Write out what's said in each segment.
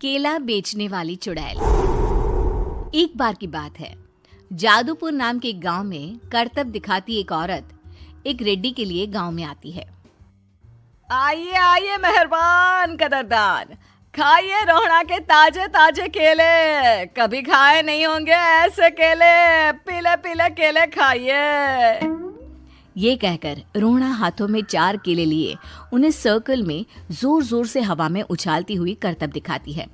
केला बेचने वाली चुड़ैल। एक बार की बात है, जादूपुर नाम के एक गांव में करतब दिखाती एक औरत एक रेड्डी के लिए गांव में आती है। आइए आइए मेहरबान कदरदान, खाइए रोहड़ा के ताजे ताजे केले। कभी खाए नहीं होंगे ऐसे केले, पीले पीले केले खाइए। ये कहकर रोहड़ा हाथों में 4 केले लिए उन्हें सर्कल में जोर जोर से हवा में उछालती हुई करतब दिखाती है,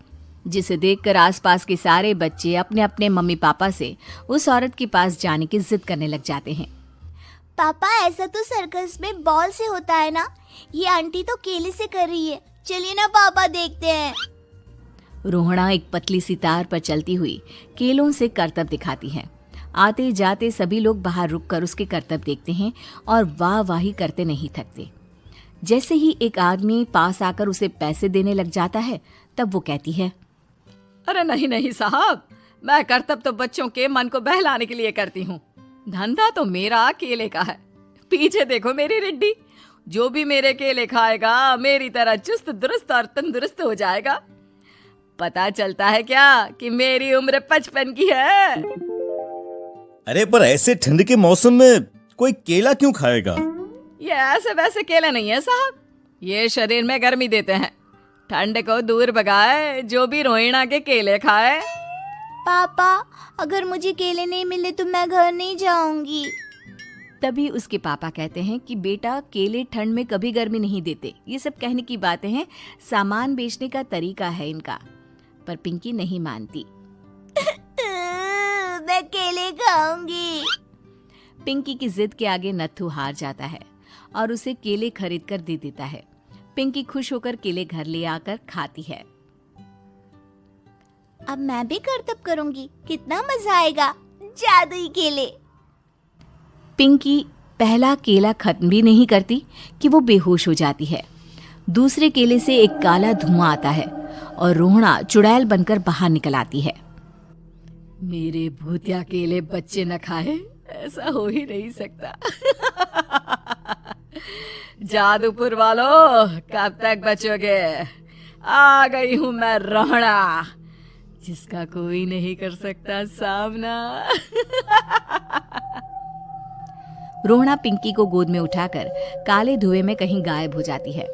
जिसे देखकर आसपास के सारे बच्चे अपने अपने मम्मी पापा से उस औरत के पास जाने की जिद करने लग जाते हैं। पापा, ऐसा तो सर्कस में बॉल से होता है ना, ये आंटी तो केले से कर रही है। चलिए ना पापा, देखते हैं। रोहड़ा एक पतली सी तार पर चलती हुई केलों से करतब दिखाती है। आते जाते सभी लोग बाहर रुककर उसके करतब देखते हैं और वाह वाही करते नहीं थकते। जैसे ही एक आदमी पास आकर उसे पैसे देने लग जाता है, तब वो कहती है, अरे नहीं नहीं साहब, मैं करतब तो बच्चों के मन को बहलाने के लिए करती हूँ। धंधा तो मेरा केले का है। पीछे देखो मेरी रिड्डी, जो भी मेरे केले खाएगा मेरी तरह चुस्त दुरुस्त और तंदुरुस्त हो जाएगा। पता चलता है क्या कि मेरी उम्र 55 की है। अरे पर ऐसे ठंड के मौसम में कोई केला क्यों खाएगा? ये ऐसे वैसे केले नहीं है साहब, ये शरीर में गर्मी देते हैं। ठंड को दूर भगाए जो भी रोहिणा के केले खाए। पापा, अगर मुझे केले नहीं मिले तो मैं घर नहीं जाऊंगी। तभी उसके पापा कहते हैं कि बेटा, केले ठंड में कभी गर्मी नहीं देते। ये सब कहने की बातें हैं, सामान बेचने का तरीका है इनका। पर पिंकी नहीं मानती। मैं केले खाऊंगी। पिंकी की जिद के आगे नत्थू हार जाता है और उसे केले खरीद कर दे देता है। पिंकी खुश होकर केले घर ले आकर खाती है। अब मैं भी करतब करूंगी, कितना मजा आएगा। जादुई केले। पिंकी पहला केला खत्म भी नहीं करती कि वो बेहोश हो जाती है। दूसरे केले से एक काला धुआं आता है और रोहड़ा चुड़ैल बनकर बाहर निकल आती है। मेरे भूतिया केले बच्चे न खाए, ऐसा हो ही नहीं सकता। जादूपुर वालों, कब तक बचोगे? आ गई हूं मैं रोहड़ा, जिसका कोई नहीं कर सकता सामना। रोहड़ा पिंकी को गोद में उठाकर काले धुएं में कहीं गायब हो जाती है।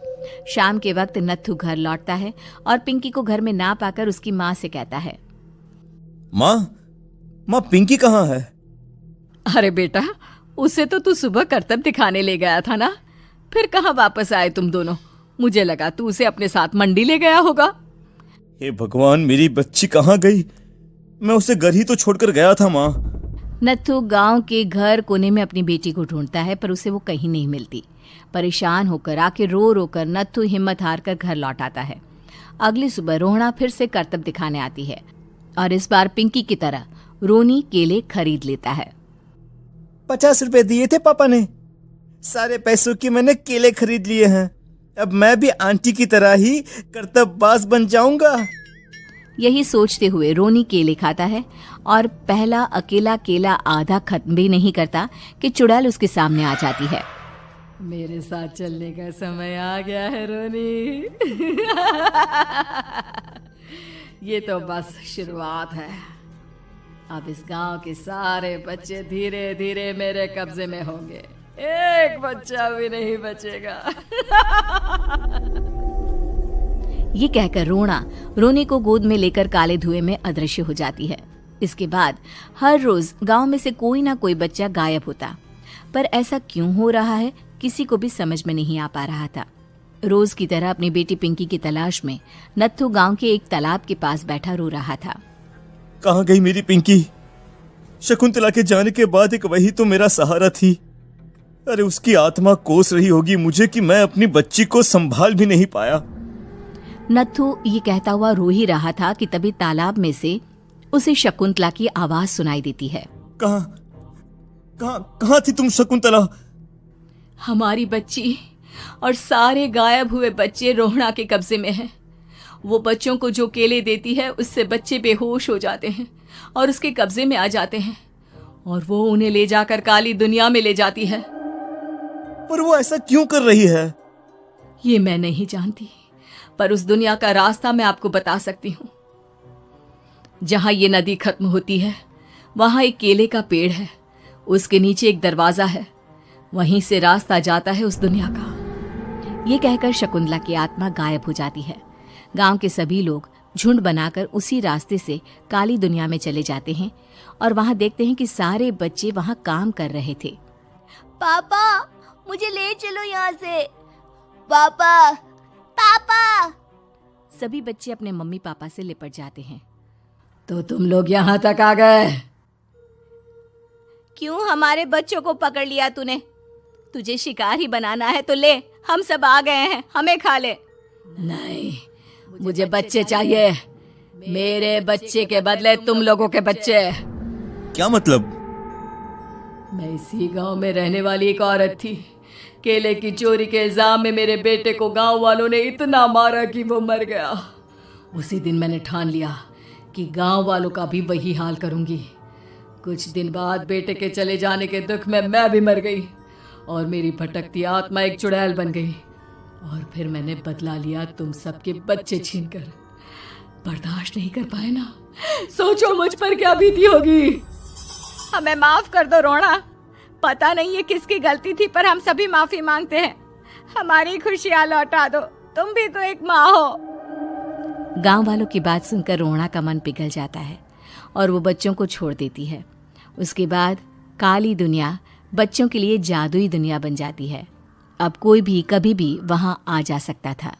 शाम के वक्त नत्थू घर लौटता है और पिंकी को घर में ना पाकर उसकी माँ से कहता है, माँ पिंकी कहाँ है? अरे बेटा, उसे तो तू सुबह करतब दिखाने ले गया था ना, फिर कहाँ वापस आए तुम दोनों? मुझे लगा तू उसे अपने साथ मंडी ले गया होगा। हे भगवान, मेरी बच्ची कहाँ गई? मैं उसे घर ही तो छोड़कर गया था माँ। नत्थू गांव के घर कोने में अपनी बेटी को ढूंढता है, पर उसे वो कहीं नहीं मिलती। परेशान होकर आखिर रो रो कर नत्थू हिम्मत हार कर घर लौट आता है। अगली सुबह रोहड़ा फिर से करतब दिखाने आती है और इस बार पिंकी की तरह रोनी केले खरीद लेता है। 50 रुपए दिए थे पापा ने, सारे पैसों की मैंने केले खरीद लिए हैं। अब मैं भी आंटी की तरह ही करतबबाज बन जाऊंगा। यही सोचते हुए रोनी केले खाता है और पहला अकेला केला आधा खत्म भी नहीं करता कि चुड़ैल उसके सामने आ जाती है। मेरे साथ चलने का समय आ गया है रोनी। ये तो बस शुरुआत है। अब इस गांव के सारे बच्चे धीरे धीरे मेरे कब्जे में होंगे, एक बच्चा भी नहीं बचेगा। ये कहकर रोनी को गोद में लेकर काले धुएं में अदृश्य हो जाती है। इसके बाद हर रोज गांव में से कोई ना कोई बच्चा गायब होता, पर ऐसा क्यों हो रहा है किसी को भी समझ में नहीं आ पा रहा था। रोज की तरह अपनी बेटी पिंकी की तलाश में नत्थू गांव के एक तालाब के पास बैठा रो रहा था। कहाँ गई मेरी पिंकी? शकुंतला के जाने के बाद एक वही तो मेरा सहारा थी। अरे उसकी आत्मा कोस रही होगी मुझे कि मैं अपनी बच्ची को संभाल भी नहीं पाया। नत्थू ये कहता हुआ रो ही रहा था कि तभी तालाब में से उसे शकुंतला की आवाज सुनाई देती है। कहाँ थी तुम शकुंतला? हमारी बच्ची और सारे गायब हुए बच्चे रोहड़ा के कब्जे में हैं। वो बच्चों को जो केले देती है उससे बच्चे बेहोश हो जाते हैं और उसके कब्जे में आ जाते हैं और वो उन्हें ले जाकर काली दुनिया में ले जाती है। पर वो ऐसा क्यों कर रही है? ये मैं नहीं जानती, पर उस दुनिया का रास्ता मैं आपको बता सकती हूँ। जहां ये नदी खत्म होती है वहां एक केले का पेड़ है, उसके नीचे एक दरवाजा है, वहीं से रास्ता जाता है उस दुनिया का। ये कहकर शकुंतला की आत्मा गायब हो जाती है। गांव के सभी लोग झुंड बनाकर उसी रास्ते से काली दुनिया में चले जाते हैं और वहां देखते हैं कि सारे बच्चे वहां काम कर रहे थे। पापा मुझे ले चलो यहाँ से। पापा पापा। सभी बच्चे अपने मम्मी पापा से लिपट जाते हैं। तो तुम लोग यहाँ तक आ गए? क्यों हमारे बच्चों को पकड़ लिया तूने? तुझे शिकार ही बनाना है तो ले, हम सब आ गए हैं, हमें खा ले। नहीं, मुझे बच्चे चाहिए। मेरे बच्चे के बदले तुम लोगों के बच्चे। क्या मतलब? मैं इसी गांव में रहने वाली एक औरत थी। केले की चोरी के इल्जाम में मेरे बेटे को गांव वालों ने इतना मारा कि वो मर गया। उसी दिन मैंने ठान लिया कि गांव वालों का भी वही हाल करूंगी। कुछ दिन बाद बेटे के चले जाने के दुख में मैं भी मर गई और मेरी भटकती आत्मा एक चुड़ैल बन गई। और फिर मैंने बदला लिया तुम सबके बच्चे छीनकर। बर्दाश्त नहीं कर पाए ना? सोचो मुझ पर क्या बीती होगी। हमें माफ कर दो रोना। पता नहीं ये किसकी गलती थी, पर हम सभी माफी मांगते हैं। हमारी खुशियां लौटा दो, तुम भी तो एक माँ हो। गांव वालों की बात सुनकर रोना का मन पिघल जाता है और वो बच्चों को छोड़ देती है। उसके बाद काली दुनिया बच्चों के लिए जादुई दुनिया बन जाती है। अब कोई भी कभी भी वहां आ जा सकता था।